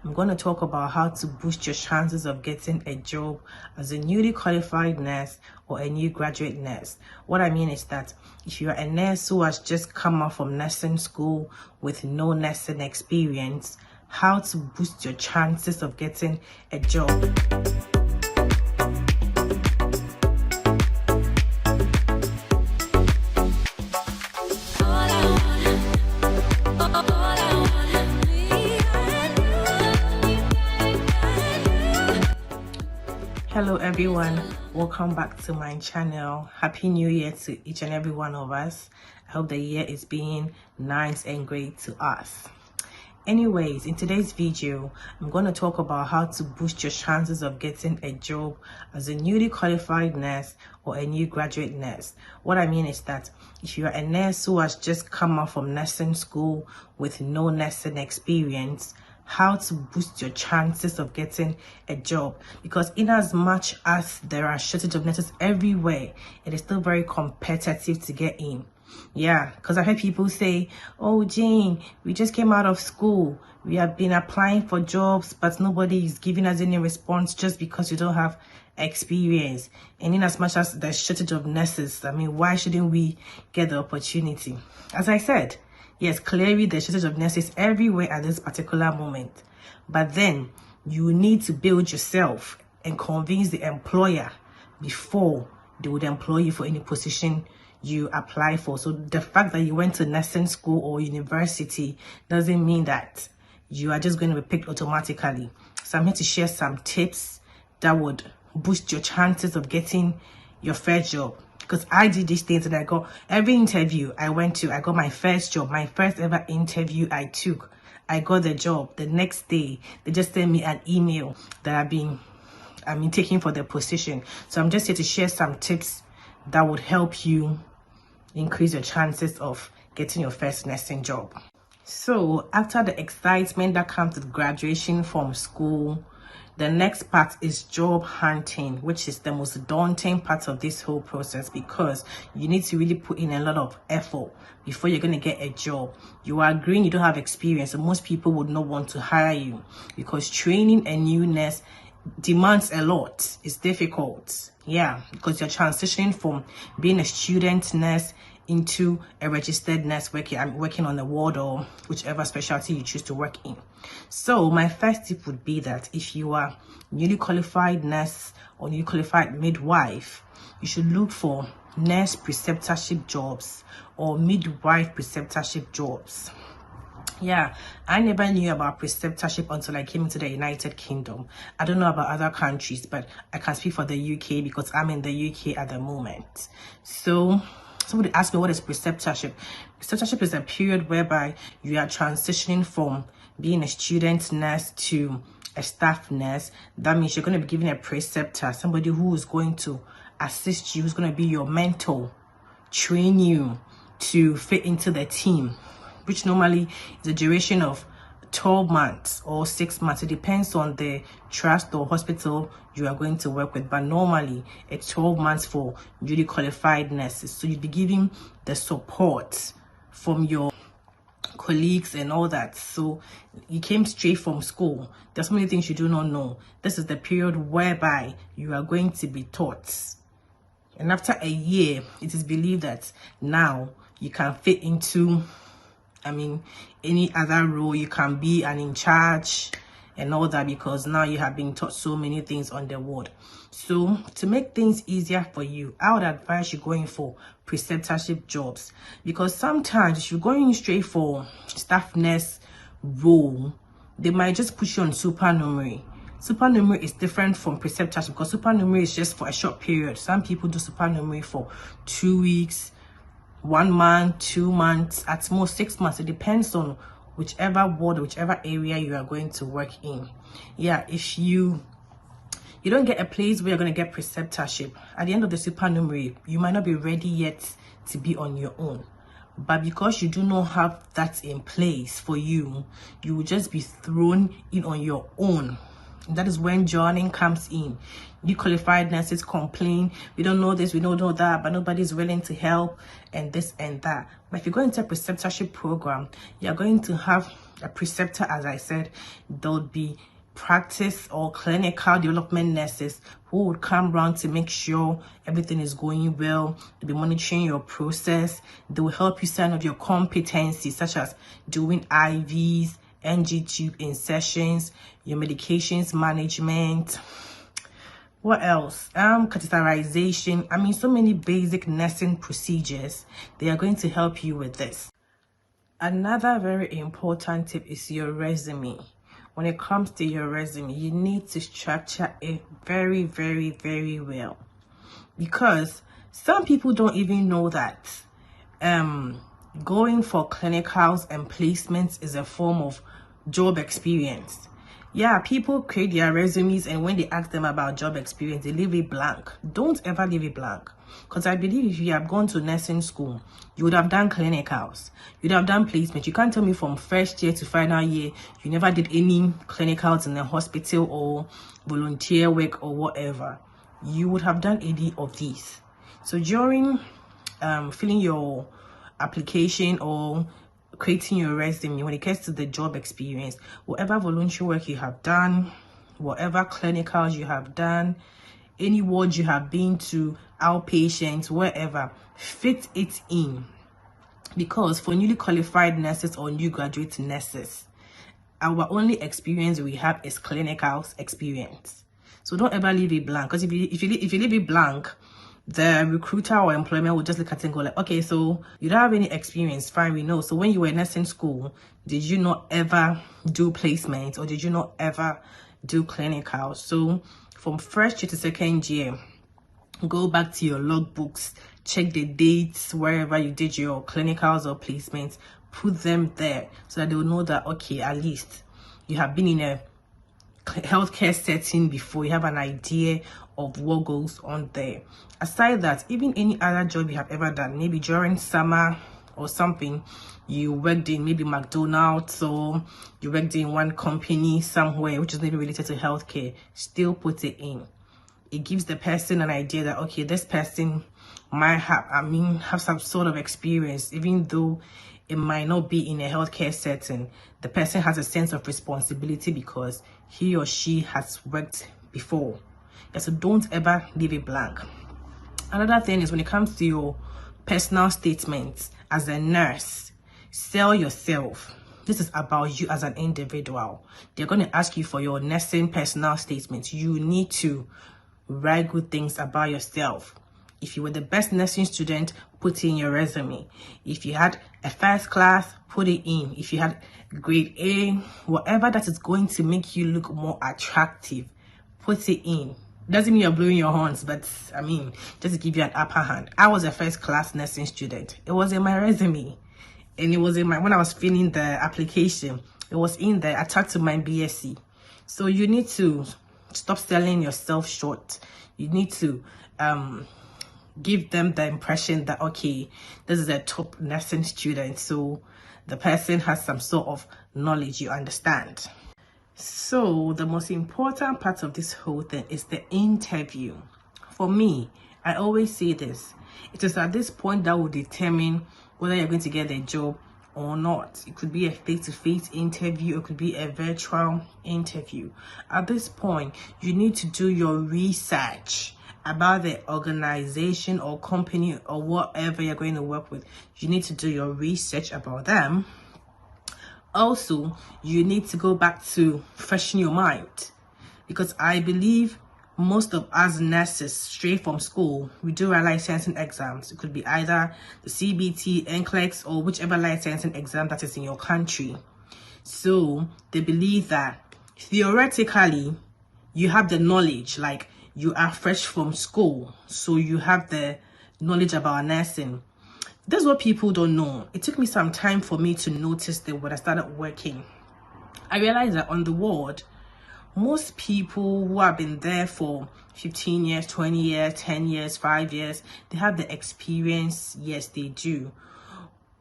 I'm going to talk about how to boost your chances of getting a job as a newly qualified nurse or a new graduate nurse. What I mean is that if you're a nurse who has just come out from nursing school with no nursing experience, how to boost your chances of getting a job. Hello everyone, welcome back to my channel. Happy New Year to each and every one of us. I hope the year is being nice and great to us. Anyways, in today's video, I'm going to talk about how to boost your chances of getting a job as a newly qualified nurse or a new graduate nurse. What I mean is that if you're a nurse who has just come out from nursing school with no nursing experience, how to boost your chances of getting a job, because in as much as there are shortage of nurses everywhere, it is still very competitive to get in. Yeah, because I heard people say, oh Jane, we just came out of school, we have been applying for jobs, but nobody is giving us any response just because you don't have experience. And in as much as there's shortage of nurses, I mean, why shouldn't we get the opportunity? As I said, yes, clearly there's shortage of nurses everywhere at this particular moment. But then you need to build yourself and convince the employer before they would employ you for any position you apply for. So the fact that you went to nursing school or university doesn't mean that you are just going to be picked automatically. So I'm here to share some tips that would boost your chances of getting your first job. Because I did these things and I got every interview I went to, I got my first job, my first ever interview I took. I got the job. The next day, they just sent me an email that I've been taking for the position. So I'm just here to share some tips that would help you increase your chances of getting your first nursing job. So after the excitement that comes with graduation from school, the next part is job hunting, which is the most daunting part of this whole process, because you need to really put in a lot of effort before you're going to get a job. You are agreeing you don't have experience, and most people would not want to hire you because training a new nurse demands a lot. It's difficult. Yeah, because you're transitioning from being a student nurse into a registered nurse working on the ward or whichever specialty you choose to work in. So my first tip would be that if you are newly qualified nurse or newly qualified midwife, you should look for nurse preceptorship jobs or midwife preceptorship jobs. Yeah, I never knew about preceptorship until I came into the United Kingdom. I don't know about other countries, but I can speak for the UK because I'm in the UK at the moment. So somebody asked me, what is preceptorship? Preceptorship is a period whereby you are transitioning from being a student nurse to a staff nurse. That means you're going to be given a preceptor, somebody who is going to assist you, who's going to be your mentor, train you to fit into the team, which normally is a duration of 12 months or 6 months. It depends on the trust or hospital you are going to work with, but normally it's 12 months for newly qualified nurses. So you'll be giving the support from your colleagues and all that. So you came straight from school. There's so many things you do not know. This is the period whereby you are going to be taught. And after a year, it is believed that now you can fit into any other role. You can be an in charge and all that, because now you have been taught so many things on the ward. So to make things easier for you, I would advise you going for preceptorship jobs, because sometimes if you're going straight for staff nurse role, they might just put you on supernumerary. Supernumerary is different from preceptorship because supernumerary is just for a short period. Some people do supernumerary for 2 weeks, 1 month, 2 months, at most 6 months. It depends on whichever ward, whichever area you are going to work in. Yeah, if you don't get a place where you're going to get preceptorship, at the end of the supernumerary, you might not be ready yet to be on your own. But because you do not have that in place for you, you will just be thrown in on your own. That is when joining comes in. New qualified nurses complain, we don't know this, we don't know that, but nobody's willing to help and this and that. But if you go into a preceptorship program, you're going to have a preceptor, as I said. There'll be practice or clinical development nurses who would come around to make sure everything is going well. They'll be monitoring your process. They will help you sign up your competencies, such as doing IVs, NG tube insertions, your medications management. What else? Catheterization. I mean, so many basic nursing procedures. They are going to help you with this. Another very important tip is your resume. When it comes to your resume, you need to structure it very, very, very well, because some people don't even know that going for clinicals and placements is a form of job experience. Yeah, people create their resumes, and when they ask them about job experience, they leave it blank. Don't ever leave it blank, because I believe if you have gone to nursing school, you would have done clinicals, you'd have done placement. You can't tell me from first year to final year you never did any clinicals in a hospital or volunteer work or whatever. You would have done any of these. So during filling your application or creating your resume, when it gets to the job experience, whatever volunteer work you have done, whatever clinicals you have done, any wards you have been to, outpatients, wherever, fit it in. Because for newly qualified nurses or new graduate nurses, our only experience we have is clinicals experience. So don't ever leave it blank, because if you leave it blank, the recruiter or employer will just look at it and go like, okay, so you don't have any experience, fine, we know. So when you were in nursing school, did you not ever do placements, or did you not ever do clinicals? So from first year to second year, go back to your logbooks, check the dates wherever you did your clinicals or placements, put them there so that they will know that, okay, at least you have been in a healthcare setting before, you have an idea of what goes on there. Aside that, even any other job you have ever done, maybe during summer or something, you worked in maybe McDonald's, or you worked in one company somewhere which is maybe related to healthcare, still put it in. It gives the person an idea that, okay, this person might have some sort of experience, even though it might not be in a healthcare setting. The person has a sense of responsibility because he or she has worked before. Yeah, so don't ever leave it blank. Another thing is, when it comes to your personal statements as a nurse, sell yourself. This is about you as an individual. They're going to ask you for your nursing personal statements. You need to write good things about yourself. If you were the best nursing student, put it in your resume. If you had a first class, put it in. If you had grade A, whatever that is going to make you look more attractive, put it in. Doesn't mean you're blowing your horns, but I mean, just to give you an upper hand. I was a first class nursing student. It was in my resume, and it was in my, when I was filling the application, it was in there attached to my BSc. So you need to stop selling yourself short. You need to give them the impression that, okay, this is a top nursing student, so the person has some sort of knowledge, you understand. So the most important part of this whole thing is the interview. For me, I always say this, it is at this point that will determine whether you're going to get a job or not. It could be a face-to-face interview, it could be a virtual interview. At this point, you need to do your research about the organization or company or whatever you're going to work with. You need to do your research about them. Also, you need to go back to freshen your mind, because I believe most of us nurses, straight from school, we do our licensing exams. It could be either the CBT, NCLEX, or whichever licensing exam that is in your country. So they believe that theoretically you have the knowledge, like you are fresh from school, so you have the knowledge about nursing. This is what people don't know. It took me some time for me to notice that when I started working. I realized that on the ward, most people who have been there for 15 years, 20 years, 10 years, 5 years, they have the experience. Yes, they do.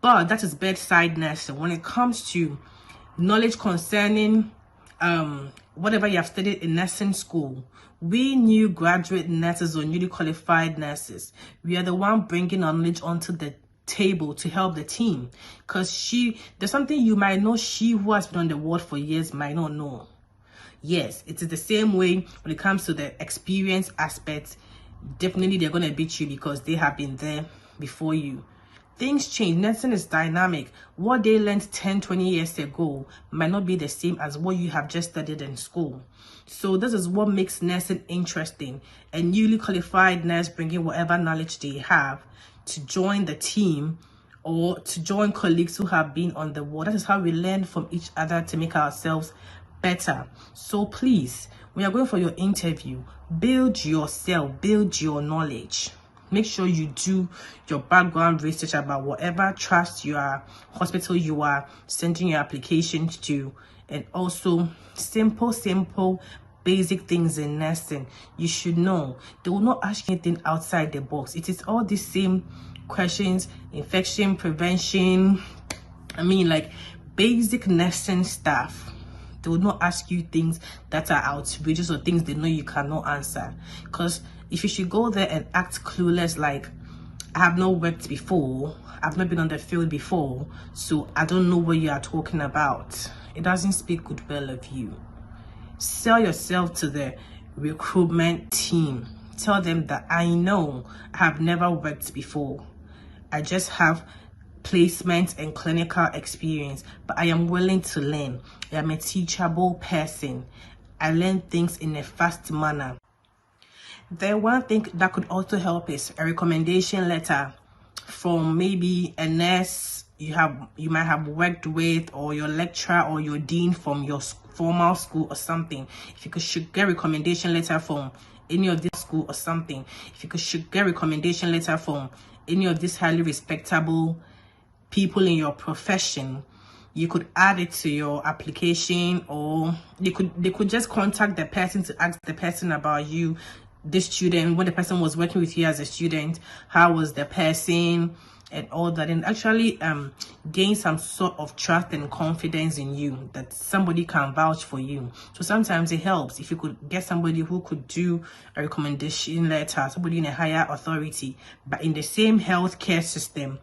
But that is bedside nursing. When it comes to knowledge concerning whatever you have studied in nursing school, we new graduate nurses or newly qualified nurses, we are the one bringing our knowledge onto the table to help the team, because there's something you might know she who has been on the ward for years might not know. Yes, it is the same way when it comes to the experience aspect. Definitely they're going to beat you because they have been there before you. Things change. Nursing is dynamic. What they learned 10-20 years ago might not be the same as what you have just studied in school. So this is what makes nursing interesting. A newly qualified nurse bringing whatever knowledge they have to join the team or to join colleagues who have been on the ward. That is how we learn from each other to make ourselves better. So please, when you're going for your interview, build yourself, build your knowledge. Make sure you do your background research about whatever trust hospital you are sending your applications to, and also simple basic things in nursing you should know. They will not ask you anything outside the box. It is all the same questions: infection prevention, like basic nursing stuff. They will not ask you things that are outrageous or things they know you cannot answer. Because if you should go there and act clueless, like, I have not worked before, I've not been on the field before, so I don't know what you are talking about, it doesn't speak goodwill of you. Sell yourself to the recruitment team. Tell them that I know I have never worked before. I just have placement and clinical experience, but I am willing to learn. I am a teachable person. I learn things in a fast manner. Then one thing that could also help is a recommendation letter from maybe a nurse you might have worked with, or your lecturer or your dean from your formal school or something. If you should get a recommendation letter from any of this school or something, if you should get a recommendation letter from any of these highly respectable people in your profession, you could add it to your application, or they could just contact the person to ask the person about you, this student, when the person was working with you as a student, how was the person and all that, and actually gain some sort of trust and confidence in you, that somebody can vouch for you. So sometimes it helps if you could get somebody who could do a recommendation letter, somebody in a higher authority but in the same healthcare system,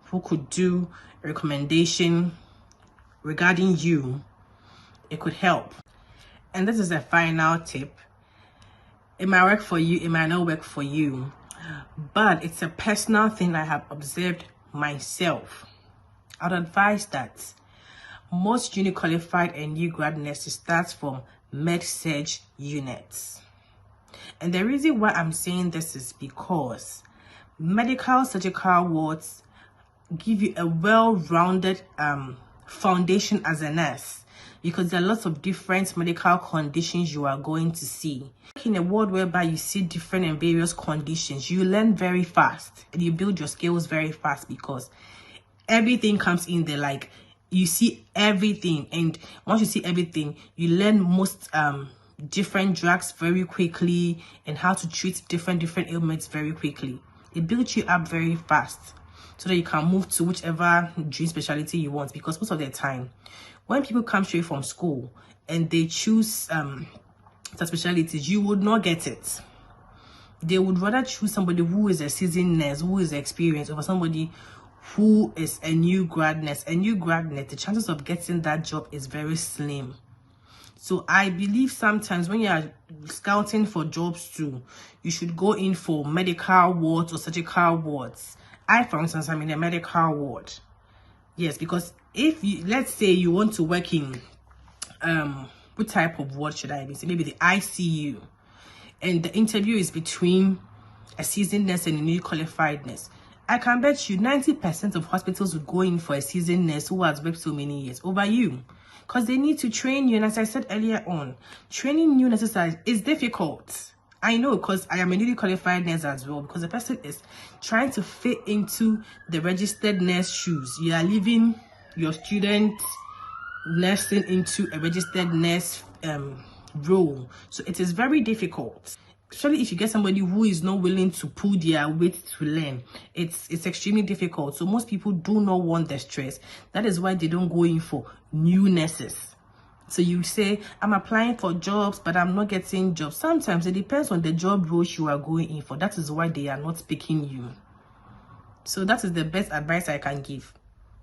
who could do a recommendation regarding you. It could help. And this is a final tip. It might work for you, it might not work for you, but it's a personal thing I have observed myself. I'd advise that most uni qualified and new grad nurses start from med-surg units. And the reason why I'm saying this is because medical surgical wards give you a well-rounded foundation as a nurse, because there are lots of different medical conditions you are going to see. In a world whereby you see different and various conditions, you learn very fast and you build your skills very fast, because everything comes in there. Like, you see everything, and once you see everything, you learn most different drugs very quickly and how to treat different ailments very quickly. It builds you up very fast so that you can move to whichever dream specialty you want. Because most of the time, when people come straight from school and they choose the specialties, you would not get it. They would rather choose somebody who is a seasoned nurse, who is experienced, over somebody who is a new grad nurse. A new grad nurse, the chances of getting that job is very slim. So I believe sometimes when you are scouting for jobs too, you should go in for medical wards or surgical wards. I, for instance, I'm in a medical ward. Yes, because if you, let's say you want to work in, what type of ward should I be? So maybe the ICU, and the interview is between a seasoned nurse and a newly qualified nurse. I can bet you 90% of hospitals would go in for a seasoned nurse who has worked so many years over you, because they need to train you. And as I said earlier on, training new nurses is difficult. I know, because I am a newly qualified nurse as well, because the person is trying to fit into the registered nurse shoes. You are leaving your student nursing into a registered nurse role. So it is very difficult, especially if you get somebody who is not willing to pull their weight to learn. It's extremely difficult. So most people do not want the stress. That is why they don't go in for new nurses. So you say, I'm applying for jobs, but I'm not getting jobs. Sometimes it depends on the job roles you are going in for. That is why they are not picking you. So that is the best advice I can give.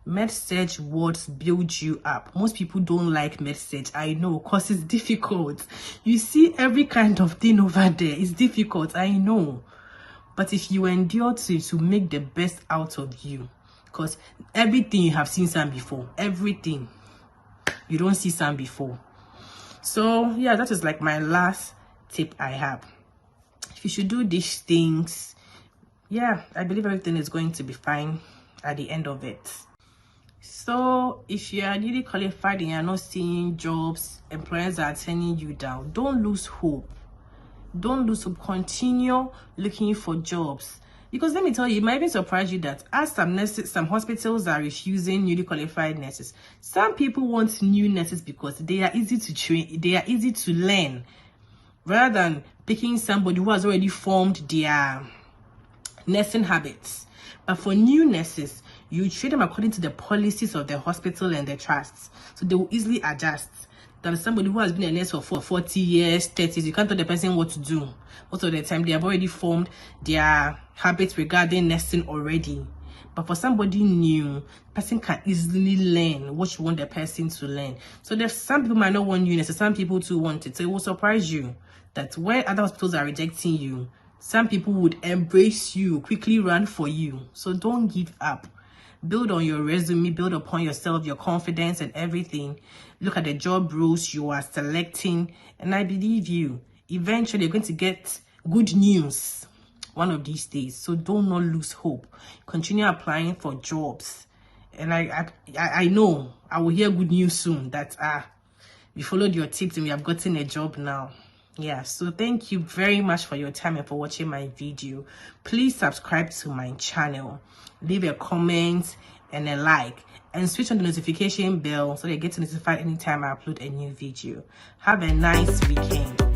Med-surg wards build you up. Most people don't like med-surg, I know, because it's difficult. You see every kind of thing over there. It's difficult, I know. But if you endure to make the best out of you, because everything you have seen some before, everything you don't see some before. So yeah, that is like my last tip I have. If you should do these things, yeah, I believe everything is going to be fine at the end of it. So if you are newly qualified and you're not seeing jobs, employers are turning you down, don't lose hope. Don't lose hope. Continue looking for jobs. Because let me tell you, it might even surprise you that as some nurses, some hospitals are refusing newly qualified nurses. Some people want new nurses because they are easy to train, they are easy to learn, rather than picking somebody who has already formed their nursing habits. But for new nurses, you treat them according to the policies of the hospital and the trusts, so they will easily adjust. Than somebody who has been a nurse for 40 years, 30 years, you can't tell the person what to do. Most of the time, they have already formed their habits regarding nursing already. But for somebody new, the person can easily learn what you want the person to learn. So there's some people might not want new nurses, some people too want it. So it will surprise you that when other hospitals are rejecting you, some people would embrace you, quickly run for you. So don't give up. Build on your resume, build upon yourself, your confidence and everything. Look at the job roles you are selecting, and I believe you, eventually you're going to get good news one of these days. So don't not lose hope. Continue applying for jobs, and I know I will hear good news soon that we followed your tips and we have gotten a job now. Yeah, so thank you very much for your time and for watching my video. Please subscribe to my channel, leave a comment and a like, and switch on the notification bell so that you get notified anytime I upload a new video. Have a nice weekend.